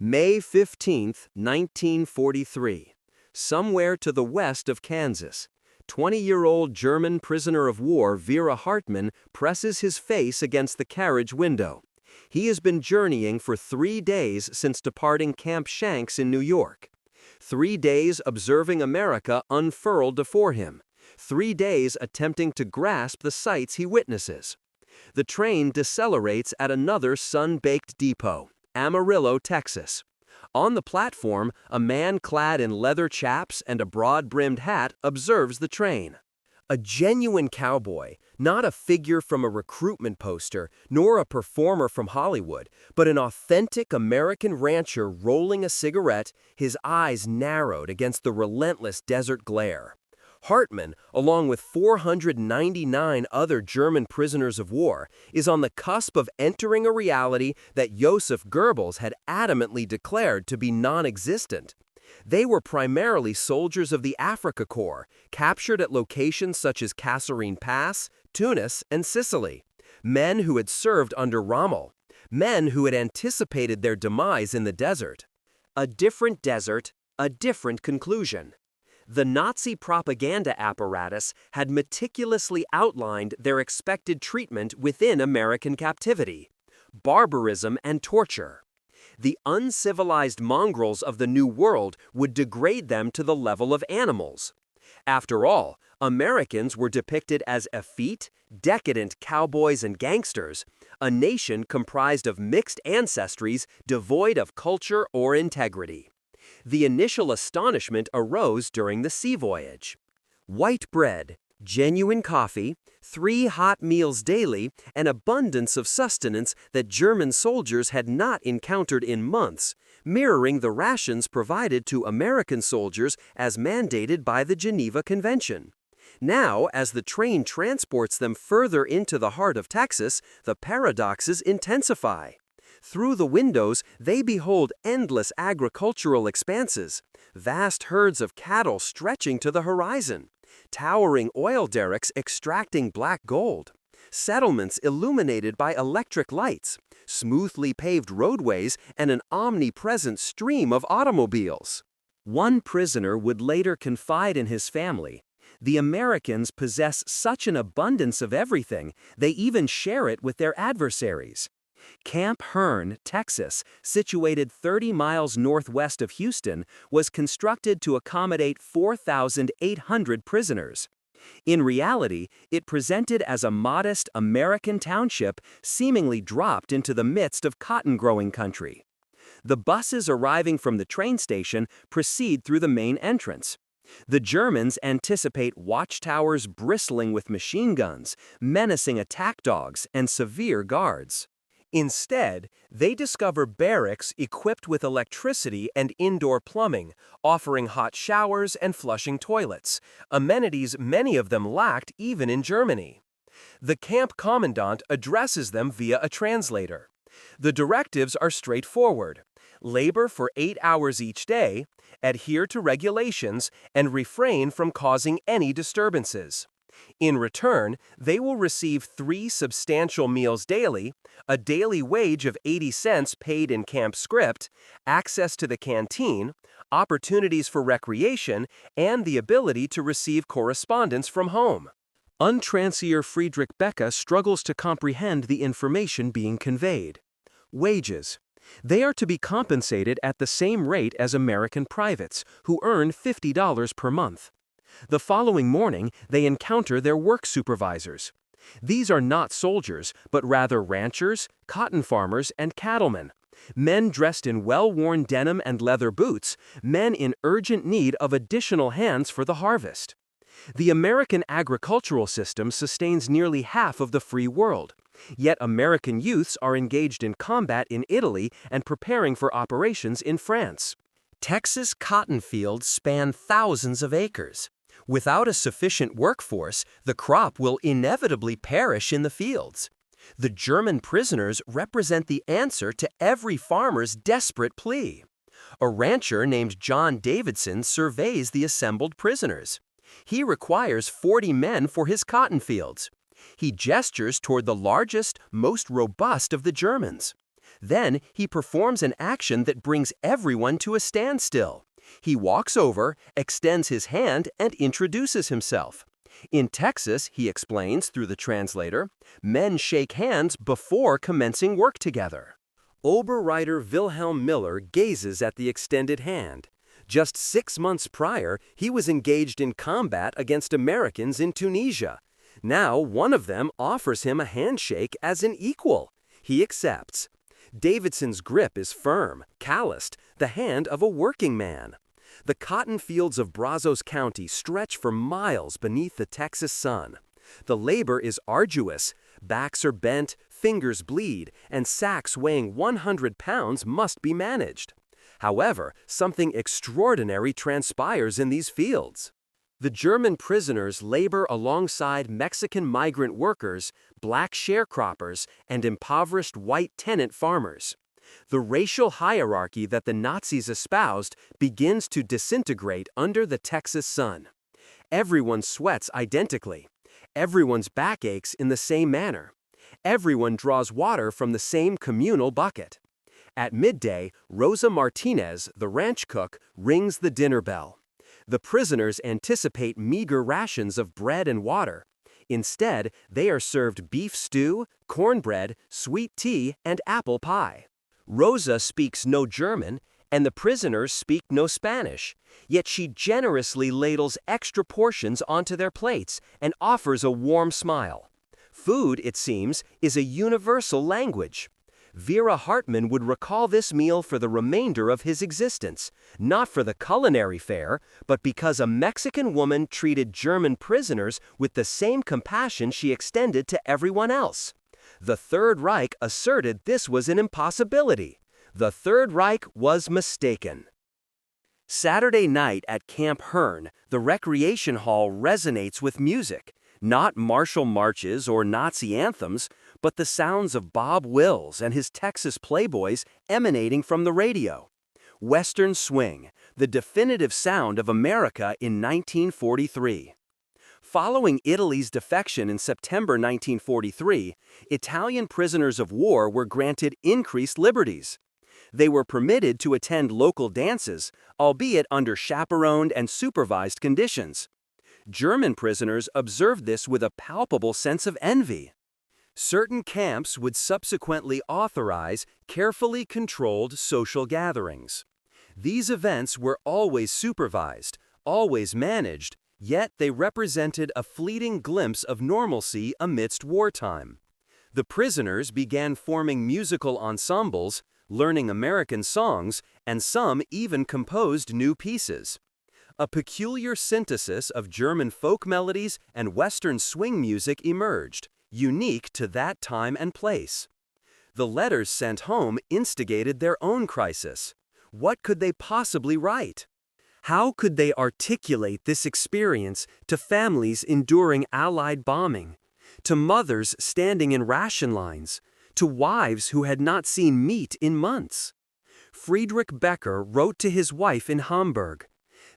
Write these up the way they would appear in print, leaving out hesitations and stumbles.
May 15, 1943. Somewhere to the west of Kansas, 20-year-old German prisoner of war Vera Hartmann presses his face against the carriage window. He has been journeying for 3 days since departing Camp Shanks in New York. 3 days observing America unfurled before him. 3 days attempting to grasp the sights he witnesses. The train decelerates at another sun-baked depot, Amarillo, Texas. On the platform, a man clad in leather chaps and a broad-brimmed hat observes the train. A genuine cowboy, not a figure from a recruitment poster, nor a performer from Hollywood, but an authentic American rancher rolling a cigarette, his eyes narrowed against the relentless desert glare. Hartmann, along with 499 other German prisoners of war, is on the cusp of entering a reality that Joseph Goebbels had adamantly declared to be non-existent. They were primarily soldiers of the Afrika Korps, captured at locations such as Kasserine Pass, Tunis, and Sicily. Men who had served under Rommel. Men who had anticipated their demise in the desert. A different desert, a different conclusion. The Nazi propaganda apparatus had meticulously outlined their expected treatment within American captivity: barbarism and torture. The uncivilized mongrels of the New World would degrade them to the level of animals. After all, Americans were depicted as effete, decadent cowboys and gangsters, a nation comprised of mixed ancestries devoid of culture or integrity. The initial astonishment arose during the sea voyage. White bread, genuine coffee, 3 hot meals daily, an abundance of sustenance that German soldiers had not encountered in months, mirroring the rations provided to American soldiers as mandated by the Geneva Convention. Now, as the train transports them further into the heart of Texas, the paradoxes intensify. Through the windows, they behold endless agricultural expanses, vast herds of cattle stretching to the horizon, towering oil derricks extracting black gold, settlements illuminated by electric lights, smoothly paved roadways, and an omnipresent stream of automobiles. One prisoner would later confide in his family, "The Americans possess such an abundance of everything, they even share it with their adversaries." Camp Hearn, Texas, situated 30 miles northwest of Houston, was constructed to accommodate 4,800 prisoners. In reality, it presented as a modest American township seemingly dropped into the midst of cotton-growing country. The buses arriving from the train station proceed through the main entrance. The Germans anticipate watchtowers bristling with machine guns, menacing attack dogs, and severe guards. Instead, they discover barracks equipped with electricity and indoor plumbing, offering hot showers and flushing toilets, amenities many of them lacked even in Germany. The camp commandant addresses them via a translator. The directives are straightforward: labor for 8 hours each day, adhere to regulations, and refrain from causing any disturbances. In return, they will receive 3 substantial meals daily, a daily wage of 80 cents paid in camp script, access to the canteen, opportunities for recreation, and the ability to receive correspondence from home. Untranslator Friedrich Becker struggles to comprehend the information being conveyed. Wages. They are to be compensated at the same rate as American privates, who earn $50 per month. The following morning, they encounter their work supervisors. These are not soldiers, but rather ranchers, cotton farmers, and cattlemen. Men dressed in well-worn denim and leather boots, men in urgent need of additional hands for the harvest. The American agricultural system sustains nearly half of the free world. Yet American youths are engaged in combat in Italy and preparing for operations in France. Texas cotton fields span thousands of acres. Without a sufficient workforce, the crop will inevitably perish in the fields. The German prisoners represent the answer to every farmer's desperate plea. A rancher named John Davidson surveys the assembled prisoners. He requires 40 men for his cotton fields. He gestures toward the largest, most robust of the Germans. Then he performs an action that brings everyone to a standstill. He walks over, extends his hand, and introduces himself. In Texas, he explains through the translator, men shake hands before commencing work together. Oberreiter Wilhelm Miller gazes at the extended hand. Just 6 months prior, he was engaged in combat against Americans in Tunisia. Now, one of them offers him a handshake as an equal. He accepts. Davidson's grip is firm, calloused, the hand of a working man. The cotton fields of Brazos County stretch for miles beneath the Texas sun. The labor is arduous. Backs are bent, fingers bleed, and sacks weighing 100 pounds must be managed. However, something extraordinary transpires in these fields. The German prisoners labor alongside Mexican migrant workers, black sharecroppers, and impoverished white tenant farmers. The racial hierarchy that the Nazis espoused begins to disintegrate under the Texas sun. Everyone sweats identically. Everyone's back aches in the same manner. Everyone draws water from the same communal bucket. At midday, Rosa Martinez, the ranch cook, rings the dinner bell. The prisoners anticipate meager rations of bread and water. Instead, they are served beef stew, cornbread, sweet tea, and apple pie. Rosa speaks no German, and the prisoners speak no Spanish, yet she generously ladles extra portions onto their plates and offers a warm smile. Food, it seems, is a universal language. Vera Hartman would recall this meal for the remainder of his existence, not for the culinary fare, but because a Mexican woman treated German prisoners with the same compassion she extended to everyone else. The Third Reich asserted this was an impossibility. The Third Reich was mistaken. Saturday night at Camp Hearn, the recreation hall resonates with music, not martial marches or Nazi anthems, but the sounds of Bob Wills and his Texas Playboys emanating from the radio. Western swing, the definitive sound of America in 1943. Following Italy's defection in September 1943, Italian prisoners of war were granted increased liberties. They were permitted to attend local dances, albeit under chaperoned and supervised conditions. German prisoners observed this with a palpable sense of envy. Certain camps would subsequently authorize carefully controlled social gatherings. These events were always supervised, always managed, yet they represented a fleeting glimpse of normalcy amidst wartime. The prisoners began forming musical ensembles, learning American songs, and some even composed new pieces. A peculiar synthesis of German folk melodies and Western swing music emerged, unique to that time and place. The letters sent home instigated their own crisis. What could they possibly write? How could they articulate this experience to families enduring Allied bombing, to mothers standing in ration lines, to wives who had not seen meat in months? Friedrich Becker wrote to his wife in Hamburg,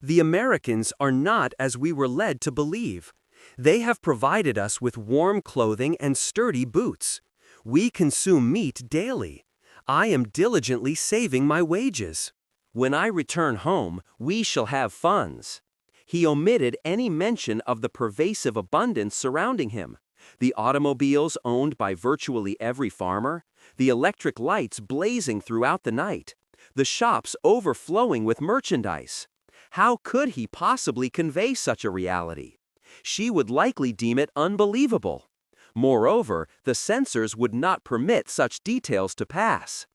"The Americans are not as we were led to believe. They have provided us with warm clothing and sturdy boots. We consume meat daily. I am diligently saving my wages. When I return home, we shall have funds." He omitted any mention of the pervasive abundance surrounding him. The automobiles owned by virtually every farmer, the electric lights blazing throughout the night, the shops overflowing with merchandise. How could he possibly convey such a reality? She would likely deem it unbelievable. Moreover, the censors would not permit such details to pass.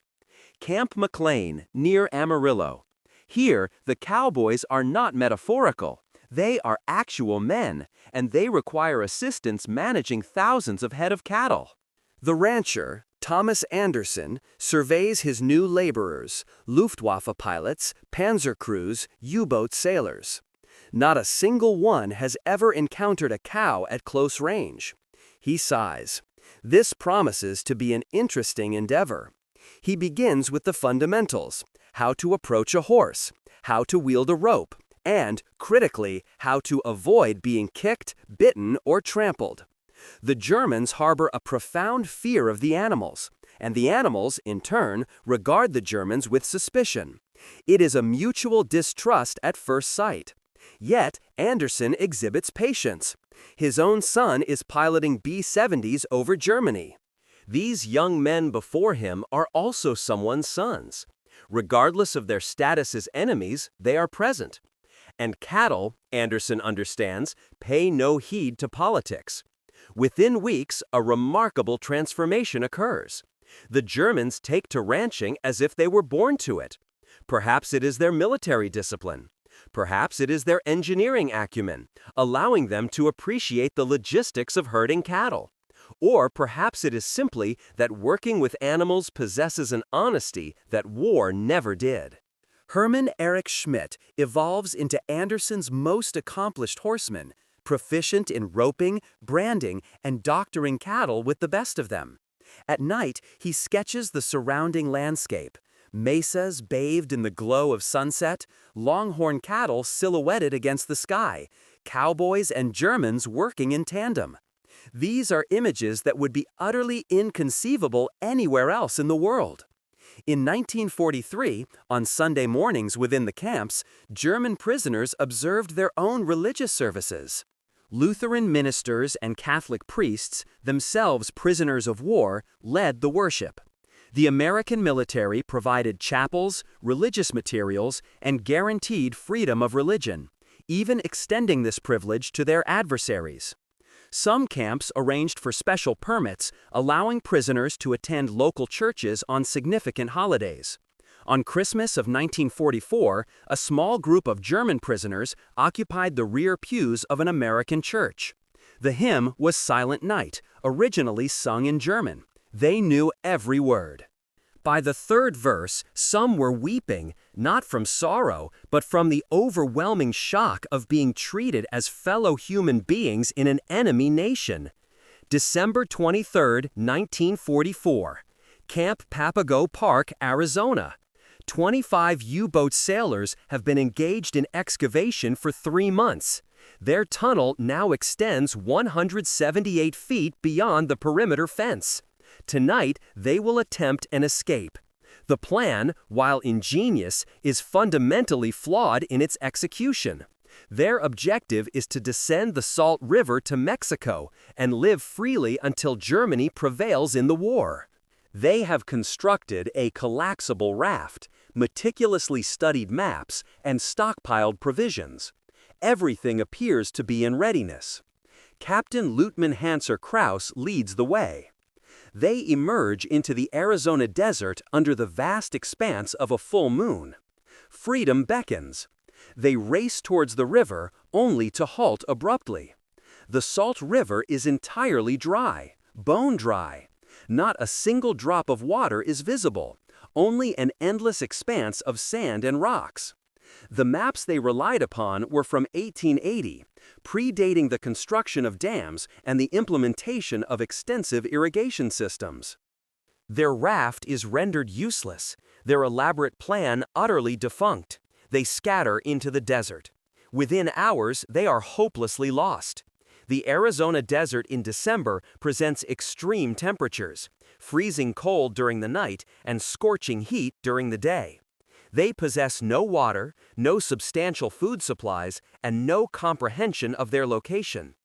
Camp McLean, near Amarillo. Here, the cowboys are not metaphorical. They are actual men, and they require assistance managing thousands of head of cattle. The rancher, Thomas Anderson, surveys his new laborers, Luftwaffe pilots, panzer crews, U-boat sailors. Not a single one has ever encountered a cow at close range. He sighs. This promises to be an interesting endeavor. He begins with the fundamentals: how to approach a horse, how to wield a rope, and, critically, how to avoid being kicked, bitten, or trampled. The Germans harbor a profound fear of the animals, and the animals, in turn, regard the Germans with suspicion. It is a mutual distrust at first sight. Yet, Anderson exhibits patience. His own son is piloting B-70s over Germany. These young men before him are also someone's sons. Regardless of their status as enemies, they are present. And cattle, Anderson understands, pay no heed to politics. Within weeks, a remarkable transformation occurs. The Germans take to ranching as if they were born to it. Perhaps it is their military discipline. Perhaps it is their engineering acumen, allowing them to appreciate the logistics of herding cattle. Or perhaps it is simply that working with animals possesses an honesty that war never did. Hermann Erich Schmidt evolves into Anderson's most accomplished horseman, proficient in roping, branding, and doctoring cattle with the best of them. At night, he sketches the surrounding landscape. Mesas bathed in the glow of sunset, longhorn cattle silhouetted against the sky, cowboys and Germans working in tandem. These are images that would be utterly inconceivable anywhere else in the world. In 1943, on Sunday mornings within the camps, German prisoners observed their own religious services. Lutheran ministers and Catholic priests, themselves prisoners of war, led the worship. The American military provided chapels, religious materials, and guaranteed freedom of religion, even extending this privilege to their adversaries. Some camps arranged for special permits, allowing prisoners to attend local churches on significant holidays. On Christmas of 1944, a small group of German prisoners occupied the rear pews of an American church. The hymn was Silent Night, originally sung in German. They knew every word. By the third verse, some were weeping, not from sorrow, but from the overwhelming shock of being treated as fellow human beings in an enemy nation. December 23, 1944. Camp Papago Park, Arizona. 25 U-boat sailors have been engaged in excavation for 3 months. Their tunnel now extends 178 feet beyond the perimeter fence. Tonight, they will attempt an escape. The plan, while ingenious, is fundamentally flawed in its execution. Their objective is to descend the Salt River to Mexico and live freely until Germany prevails in the war. They have constructed a collapsible raft, meticulously studied maps, and stockpiled provisions. Everything appears to be in readiness. Captain Lieutenant Hanser Kraus leads the way. They emerge into the Arizona desert under the vast expanse of a full moon. Freedom beckons. They race towards the river, only to halt abruptly. The Salt River is entirely dry, bone dry. Not a single drop of water is visible, only an endless expanse of sand and rocks. The maps they relied upon were from 1880, predating the construction of dams and the implementation of extensive irrigation systems. Their raft is rendered useless, their elaborate plan utterly defunct. They scatter into the desert. Within hours, they are hopelessly lost. The Arizona desert in December presents extreme temperatures, freezing cold during the night and scorching heat during the day. They possess no water, no substantial food supplies, and no comprehension of their location.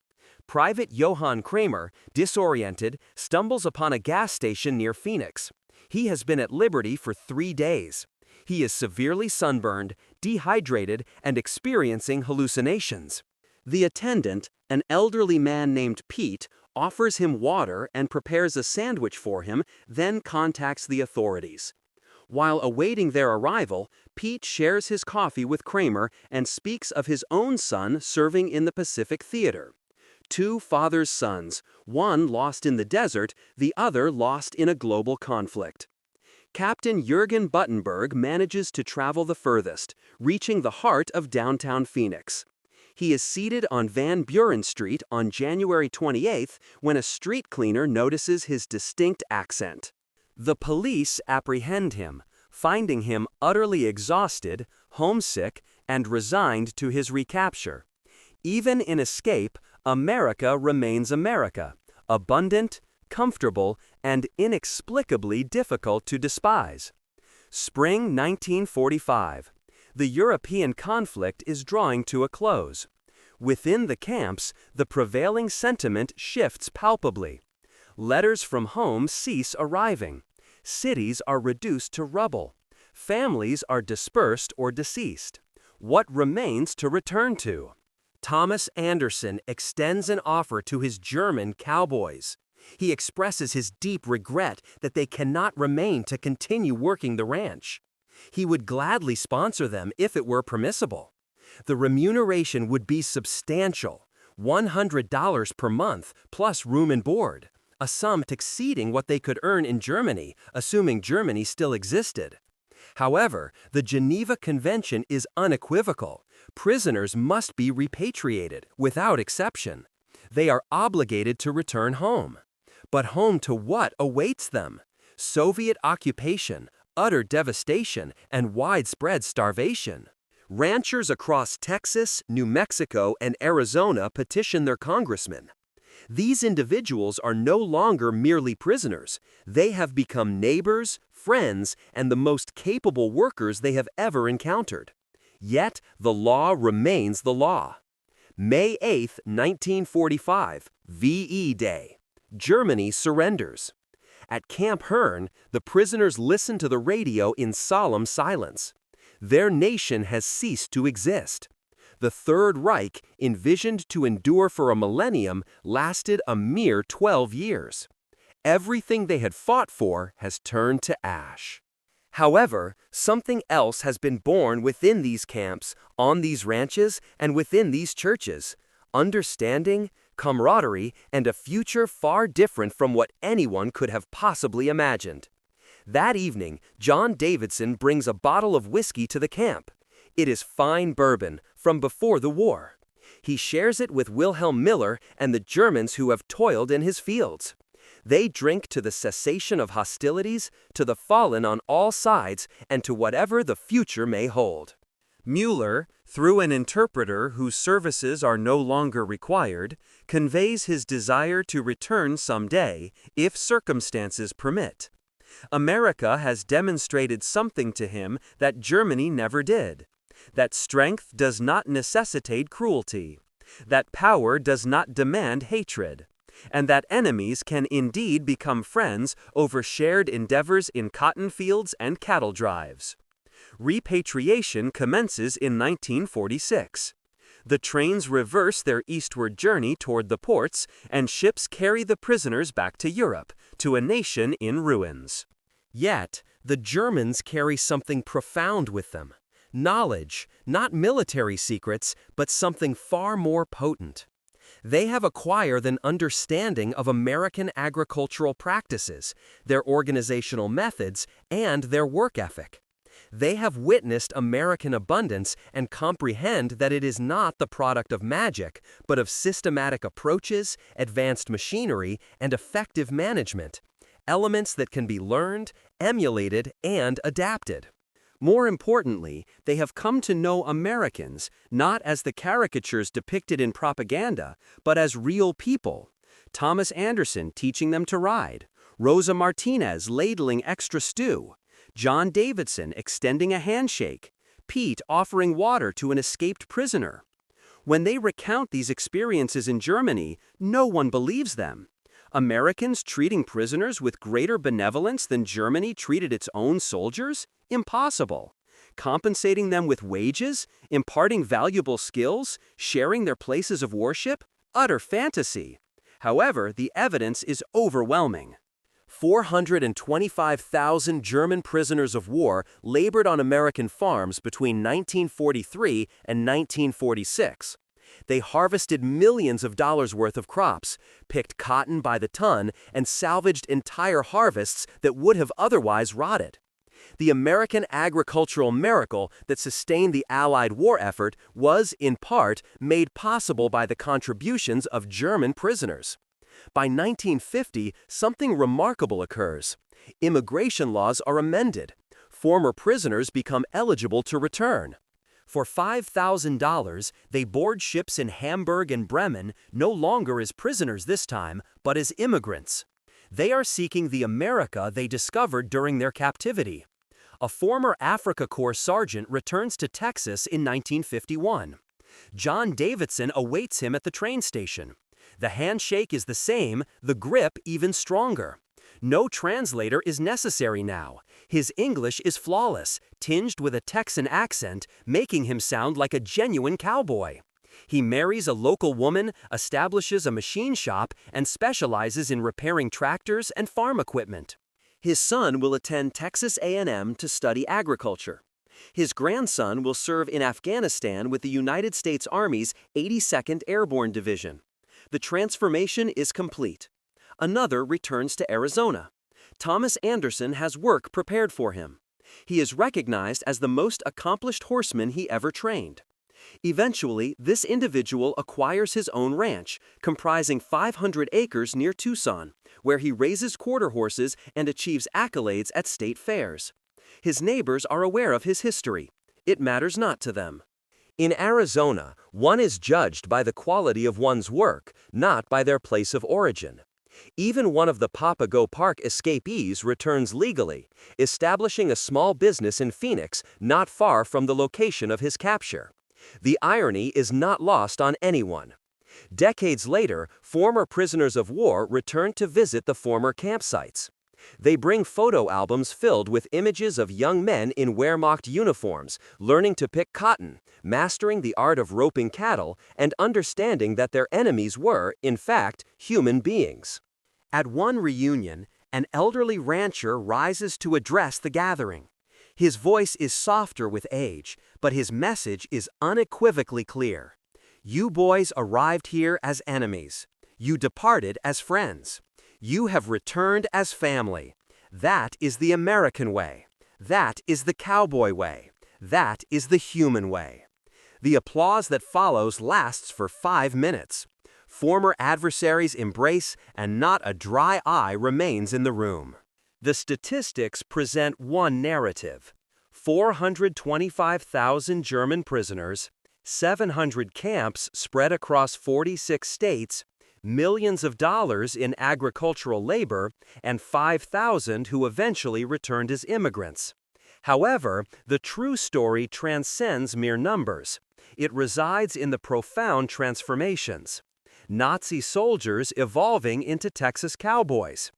Private Johann Kramer, disoriented, stumbles upon a gas station near Phoenix. He has been at liberty for 3 days. He is severely sunburned, dehydrated, and experiencing hallucinations. The attendant, an elderly man named Pete, offers him water and prepares a sandwich for him, then contacts the authorities. While awaiting their arrival, Pete shares his coffee with Kramer and speaks of his own son serving in the Pacific Theater. 2 father's sons, one lost in the desert, the other lost in a global conflict. Captain Jürgen Buttenberg manages to travel the furthest, reaching the heart of downtown Phoenix. He is seated on Van Buren Street on January 28th when a street cleaner notices his distinct accent. The police apprehend him, finding him utterly exhausted, homesick, and resigned to his recapture. Even in escape, America remains America, abundant, comfortable, and inexplicably difficult to despise. Spring 1945. The European conflict is drawing to a close. Within the camps, the prevailing sentiment shifts palpably. Letters from home cease arriving. Cities are reduced to rubble. Families are dispersed or deceased. What remains to return to? Thomas Anderson extends an offer to his German Cowboys. He expresses his deep regret that they cannot remain to continue working the ranch. He would gladly sponsor them if it were permissible. The remuneration would be substantial, $100 per month plus room and board, a sum exceeding what they could earn in Germany, assuming Germany still existed. However, the Geneva Convention is unequivocal. Prisoners must be repatriated, without exception. They are obligated to return home. But home to what awaits them? Soviet occupation, utter devastation, and widespread starvation. Ranchers across Texas, New Mexico, and Arizona petition their congressmen. These individuals are no longer merely prisoners. They have become neighbors, friends, and the most capable workers they have ever encountered. Yet, the law remains the law. May 8, 1945, VE Day. Germany surrenders. At Camp Hearn, the prisoners listen to the radio in solemn silence. Their nation has ceased to exist. The Third Reich, envisioned to endure for a millennium, lasted a mere 12 years. Everything they had fought for has turned to ash. However, something else has been born within these camps, on these ranches, and within these churches: understanding, camaraderie, and a future far different from what anyone could have possibly imagined. That evening, John Davidson brings a bottle of whiskey to the camp. It is fine bourbon, from before the war. He shares it with Wilhelm Miller and the Germans who have toiled in his fields. They drink to the cessation of hostilities, to the fallen on all sides, and to whatever the future may hold. Mueller, through an interpreter whose services are no longer required, conveys his desire to return someday, if circumstances permit. America has demonstrated something to him that Germany never did: that strength does not necessitate cruelty, that power does not demand hatred, and that enemies can indeed become friends over shared endeavors in cotton fields and cattle drives. Repatriation commences in 1946. The trains reverse their eastward journey toward the ports, and ships carry the prisoners back to Europe, to a nation in ruins. Yet, the Germans carry something profound with them. Knowledge, not military secrets, but something far more potent. They have acquired an understanding of American agricultural practices, their organizational methods, and their work ethic. They have witnessed American abundance and comprehend that it is not the product of magic, but of systematic approaches, advanced machinery, and effective management, elements that can be learned, emulated, and adapted. More importantly, they have come to know Americans not as the caricatures depicted in propaganda, but as real people. Thomas Anderson teaching them to ride, Rosa Martinez ladling extra stew, John Davidson extending a handshake, Pete offering water to an escaped prisoner. When they recount these experiences in Germany, no one believes them. Americans treating prisoners with greater benevolence than Germany treated its own soldiers? Impossible. Compensating them with wages, imparting valuable skills, sharing their places of worship? Utter fantasy. However, the evidence is overwhelming. 425,000 German prisoners of war labored on American farms between 1943 and 1946. They harvested millions of dollars worth of crops, picked cotton by the ton, and salvaged entire harvests that would have otherwise rotted. The American agricultural miracle that sustained the Allied war effort was, in part, made possible by the contributions of German prisoners. By 1950, something remarkable occurs. Immigration laws are amended. Former prisoners become eligible to return. For $5,000, they board ships in Hamburg and Bremen, no longer as prisoners this time, but as immigrants. They are seeking the America they discovered during their captivity. A former Afrika Korps sergeant returns to Texas in 1951. John Davidson awaits him at the train station. The handshake is the same, the grip even stronger. No translator is necessary now. His English is flawless, tinged with a Texan accent, making him sound like a genuine cowboy. He marries a local woman, establishes a machine shop, and specializes in repairing tractors and farm equipment. His son will attend Texas A&M to study agriculture. His grandson will serve in Afghanistan with the United States Army's 82nd Airborne Division. The transformation is complete. Another returns to Arizona. Thomas Anderson has work prepared for him. He is recognized as the most accomplished horseman he ever trained. Eventually, this individual acquires his own ranch, comprising 500 acres near Tucson, where he raises quarter horses and achieves accolades at state fairs. His neighbors are aware of his history. It matters not to them. In Arizona, one is judged by the quality of one's work, not by their place of origin. Even one of the Papago Park escapees returns legally, establishing a small business in Phoenix not far from the location of his capture. The irony is not lost on anyone. Decades later, former prisoners of war return to visit the former campsites. They bring photo albums filled with images of young men in Wehrmacht uniforms, learning to pick cotton, mastering the art of roping cattle, and understanding that their enemies were, in fact, human beings. At one reunion, an elderly rancher rises to address the gathering. His voice is softer with age, but his message is unequivocally clear. You boys arrived here as enemies. You departed as friends. You have returned as family. That is the American way. That is the cowboy way. That is the human way. The applause that follows lasts for 5 minutes. Former adversaries embrace, and not a dry eye remains in the room. The statistics present one narrative: 425,000 German prisoners, 700 camps spread across 46 states, millions of dollars in agricultural labor, and 5,000 who eventually returned as immigrants. However, the true story transcends mere numbers. It resides in the profound transformations. Nazi soldiers evolving into Texas cowboys,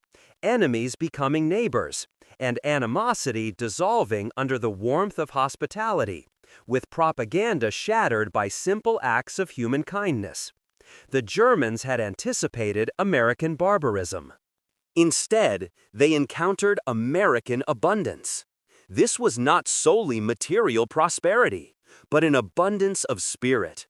enemies becoming neighbors, and animosity dissolving under the warmth of hospitality, with propaganda shattered by simple acts of human kindness. The Germans had anticipated American barbarism. Instead, they encountered American abundance. This was not solely material prosperity, but an abundance of spirit.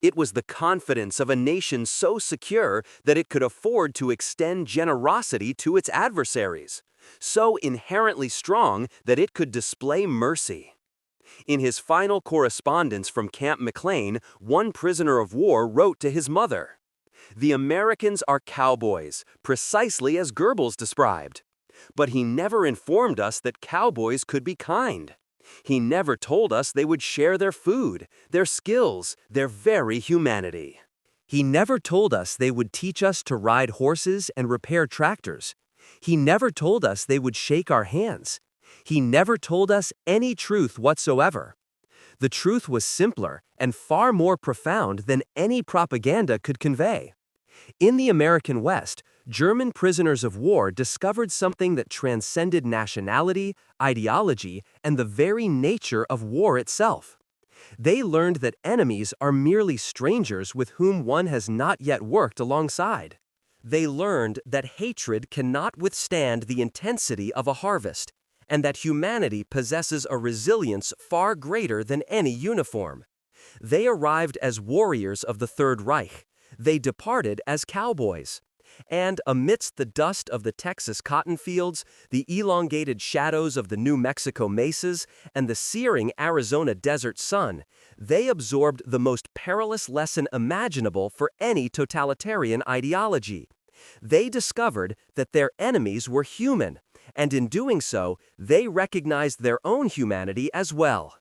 It was the confidence of a nation so secure that it could afford to extend generosity to its adversaries, so inherently strong that it could display mercy. In his final correspondence from Camp McLean, one prisoner of war wrote to his mother, "The Americans are cowboys, precisely as Goebbels described. But he never informed us that cowboys could be kind. He never told us they would share their food, their skills, their very humanity. He never told us they would teach us to ride horses and repair tractors. He never told us they would shake our hands. He never told us any truth whatsoever. The truth was simpler and far more profound than any propaganda could convey. In the American West, German prisoners of war discovered something that transcended nationality, ideology, and the very nature of war itself. They learned that enemies are merely strangers with whom one has not yet worked alongside. They learned that hatred cannot withstand the intensity of a harvest, and that humanity possesses a resilience far greater than any uniform. They arrived as warriors of the Third Reich. They departed as cowboys. And amidst the dust of the Texas cotton fields, the elongated shadows of the New Mexico mesas, and the searing Arizona desert sun, they absorbed the most perilous lesson imaginable for any totalitarian ideology. They discovered that their enemies were human, and in doing so, they recognized their own humanity as well.